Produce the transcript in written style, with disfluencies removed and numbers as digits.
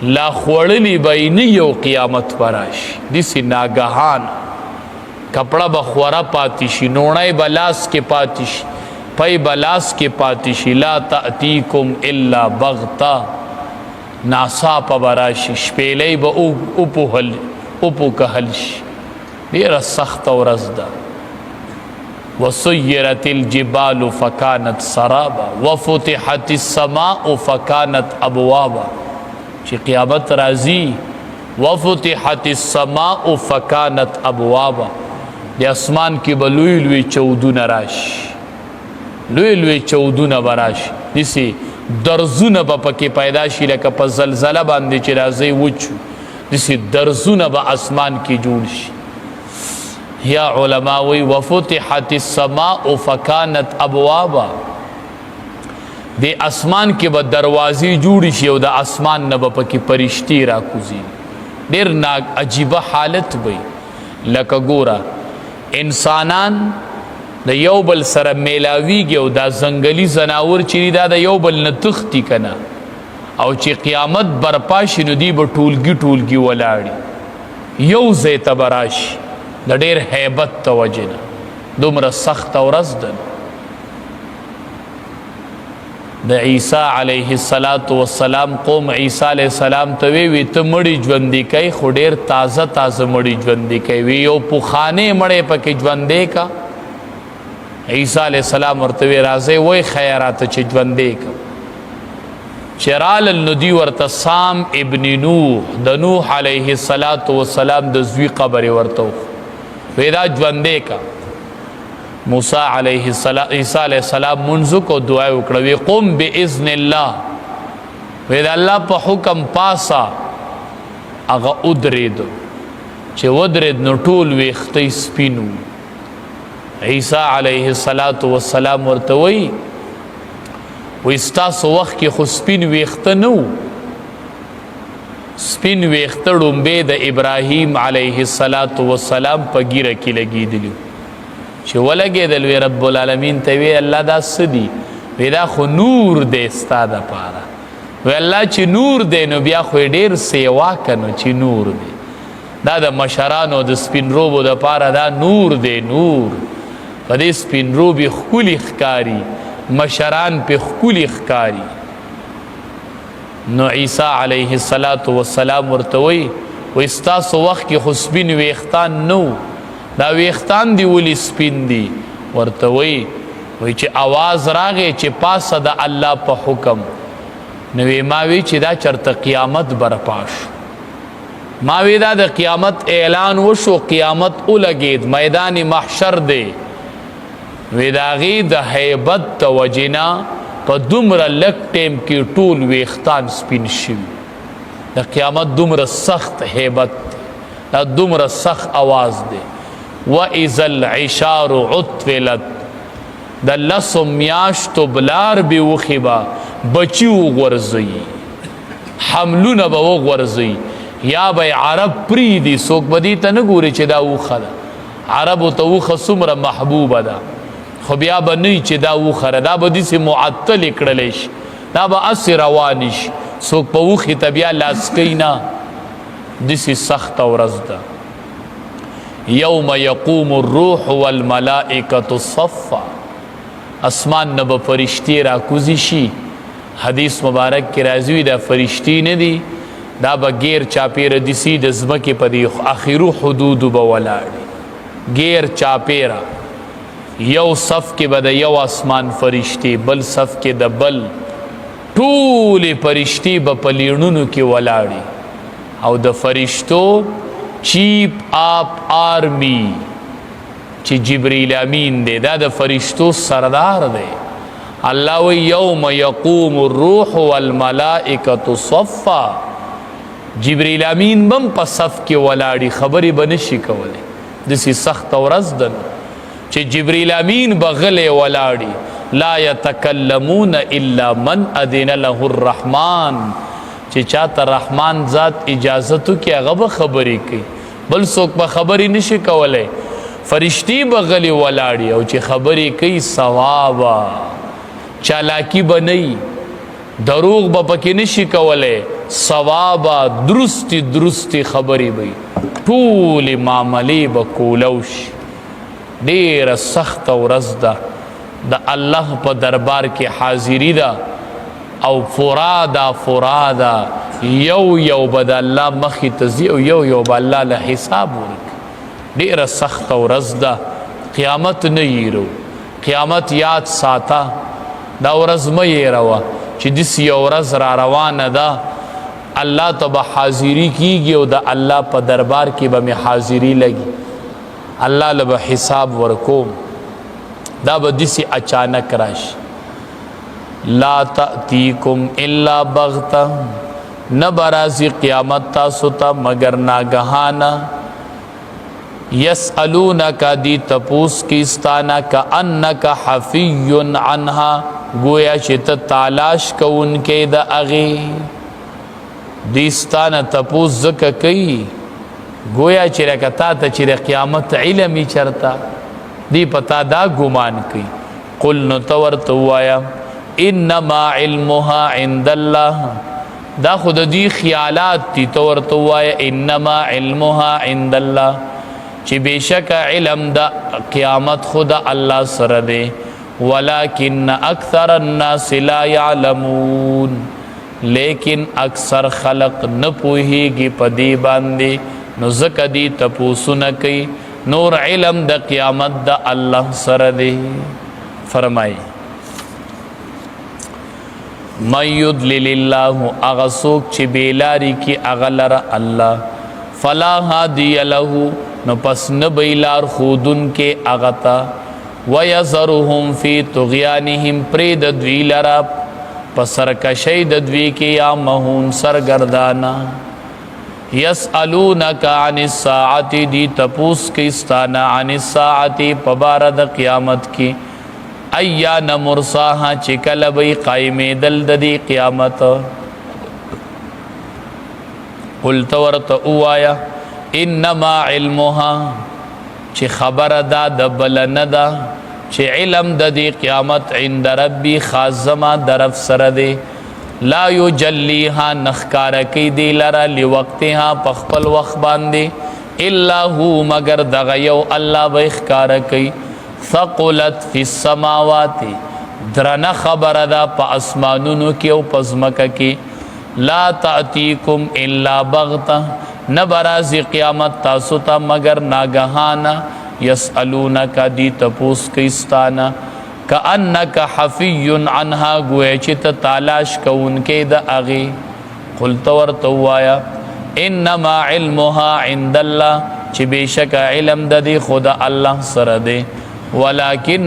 لا خوړلی به نه یو قیامت براشي داسې ناګهان کپړه به خوره پاتې شي نوڼی به لاس کې پاتې شي پی به لاس کې پاتې شي لا تأتیکم الا بغته ناڅاپه به راشي شپېلۍ به وپوکهل شي ډېره سخته ورځ ده وسيرت الجبال فكانت سرابا وفتحت السماء فكانت ابوابا چې قیامت راځي وفتحت السماء فكانت ابوابا د اسمان کې به لوی لوی چودونه راشي لوی لوی چودونه به راشي داسې درزونه به پکې پیدا شي لکه په زلزله باندې چې راځي وچو داسې درزونه به اسمان کې جوړ شي یا علماء وی وفتحت السماء فكانت ابوابا د اسمان کې به دروازې جوړ شي او د اسمان نه به پکې فرشتي راکوزي ډېر ناک عجیبه حالت وي لکه ګوره انسانان د یو بل سره میلاویږي او دا ځنګلي ځناور چې دي دا د یو بل نه تښتي که نه او چې قیامت برپا شي نو دوی به ټولګي ټولګي ولاړي یو ځای ته به راشي د ډېر هیبت د وجې نه دومره سخته ورځ ده د عیسی علیه السلام قوم عیسی علیه السلام ته وی ته مړي ژوندي کوي خو ډېر تازه تازه مړي ژوندي کوي وی یو پخانې مړی پکې ژوندی کا عیسی علیه السلام ورته وی راځئ وی خیراته چې ژوندی کړم چې رالل نو دوی ورته سام ابن نوح د نوح علیه السلام د زوی قبرې ورته وی دا ژوندی کا موسی علیه السلام عیسی علیه السلام منځو کو دعا وکړه وی قم باذن الله وی د الله په حکم پاسا هغه ودرېد چې ودرېد نو ټول ویښته سپین وو عیسی علیه السلام ورته وی ستاسو وخت کې خو سپین ویښته نه وو سپین ویښته ړومبې د ابراهیم علیه السلام په ږیره کې لګېدلي چې ولګېدل وی رب العالمین ته وی الله دا څه دي وی دا خو نور دی ستا دپاره وی الله چې نور دی نو بیا خو یې ډېر سیوا که نو چې نور دی دا د مشرانو د سپین روبو دپاره دا نور دی نور په دې سپین روبې ښکلي ښکاري مشران پې ښکلي ښکاري نو عیسی علیه السلام ورته وی ستاسو وخت کې خو سپین ویښتان نه دا ویښتان دی ولې سپین دي ورته وی چې آواز راغی چې پاسه د الله په حکم نو وی ما وی چې دا چرته قیامت برپا شو ما وی دا د قیامت اعلان وشو قیامت ولګید میدان محشر دی وی د هغې د هیبت د وجې نه په دومره لږ ټیم کې ټول ویښتان سپین شوي د قیامت دومره سخت هیبت دی دا دومره سخت آواز دی وَإِذَا الْعِشَارُ عُطْفِلَتْ د لسو میاشتو بلار به وخې به بچي وغورځوي حملونه به وغورځوي یا به عرب پرېږدي څوک به دې ته نه ګوري چې دا اوښه ده عربو ته اوښه څومره محبوبه ده خو بیا به نه چې دا اوښه ده دا به داسې معطلې کړلی شي دا به هسې روانې شي څوک په اوښې ته بیا لاس کوي نه داسې سخته ورځ ده یوم یقوم الروح والملائکة صفا اسمان نه به فرشتې راکوزي شي حدیث مبارک کې راځي دا فرشتې نه دي دا به غیر چاپیره دسي د ځمکې په دې اخرو حدودو به ولاړي غیر چاپیره یو صف کې به د یو اسمان فرشتې بل صف کې د بل ټولې فرشتې به په لیڼونو کې ولاړي او د فرشتو چیپ آپ آرمی چې جبریل امین دی دا د فرشتو سردار دی الله وی یوم یقوم الروح والملائکة صفا جبریل امین بم په صف کې ولاړي خبرې به نشي کولی داسې سخته ورځ ده چې جبریل امین به غلی ولاړي لا یتکلمون الا من اذن له الرحمن چې چاته رحمان ذات اجازتو کې هغه به خبرې کوي بل څوک به خبرې نشي کولی فرشتي به غلي ولاړي او چې خبرې کوي ثوابه چالاکي به نه دروغ به پکې نشي کولی صوابا درستی درستی خبری بی ټول معاملې به کولوش. ډیره سخت ورځ ده د الله په دربار کې حاضری ده او فرادا فرادا یو یو به د الله مخې ته ځي او یو یو به الله له حساب ورکړي. ډیره سخت ورځ ده. قیامت نه یېرو، قیامت یاد ساته. دا ورځ مه یېروه چې داسې یو ورځ را روانه ده الله ته به حاضري کیږي او د الله په دربار کې به مې حاضري لګي، الله له به حساب ورکوم. دا به داسې اچانک راشي. لا تأتیکم الا بغته، نه به راځي قیامت تاسو ته مگر ناګهانه. یسألونک دی تپوس کی ستانا کأنک حفی عنها، گویا چې ته تالاش کوونکې د هغې. دی ستانه تپوس ځکه کوي گویا چې لکه تا ته چې د قیامت علم یې چرته دی پتا دا ګمان کوي. قل نو ته ورته ووایه انما علمها عند الله، دا خو د دوی خیالات دي. ته ورته ووایه انما علمها عند الله، چې بېشکه علم د قیامت خو د الله سره دی. ولکن اکثر الناس لا یعلمون، لیکن اکثر خلق نه پوهیږي په دې باندې، نو ځکه دی تپوسونه کوي. نور علم د قیامت د الله سره دی. فرمایي من یضلل الله، هغه څوک چې بېلاري کي هغه لره الله، فلا هادي له، نو پس نه به یې لار ښودونکې هغه ته. ویذرهم فی طغیانهم، پرې د دوی لره په سرکشۍ د دوی کې یعمهون سرګردانه. یسألونک عن الساعة، دی تپوس کی ستانه عن الساعة په باره د قیامت کې. ایان مرساها، چې کله به یې قایمېدل د دې قیامت. قل ته ورته ووایه انما علمها، چې خبره دا د بل نه ده چې علم د دې قیامت عند ربي، خاص زما د رب سره دی. لا یجلیها، نخکاره کوي دی لره لوقتها په خپل وخت باندې، الا هو مگر دغه یو الله به ښکاره کوي. ثقلت فی السماوات، درنه خبره ده په اسمانونو کې او په ځمکه کې. لا تأتیکم الا بغته، نه به راځي قیامت تاسو ته مگر ناګهانه. یسألونک دی تپوس کوي ستانه کأنک حفی عنها، گویا چې ته تالاش کوونکې د هغې. قل ته ورته ووایه انما علمها عند الله، چې بېشکه علم د دې خو د الله سره دی. ولکن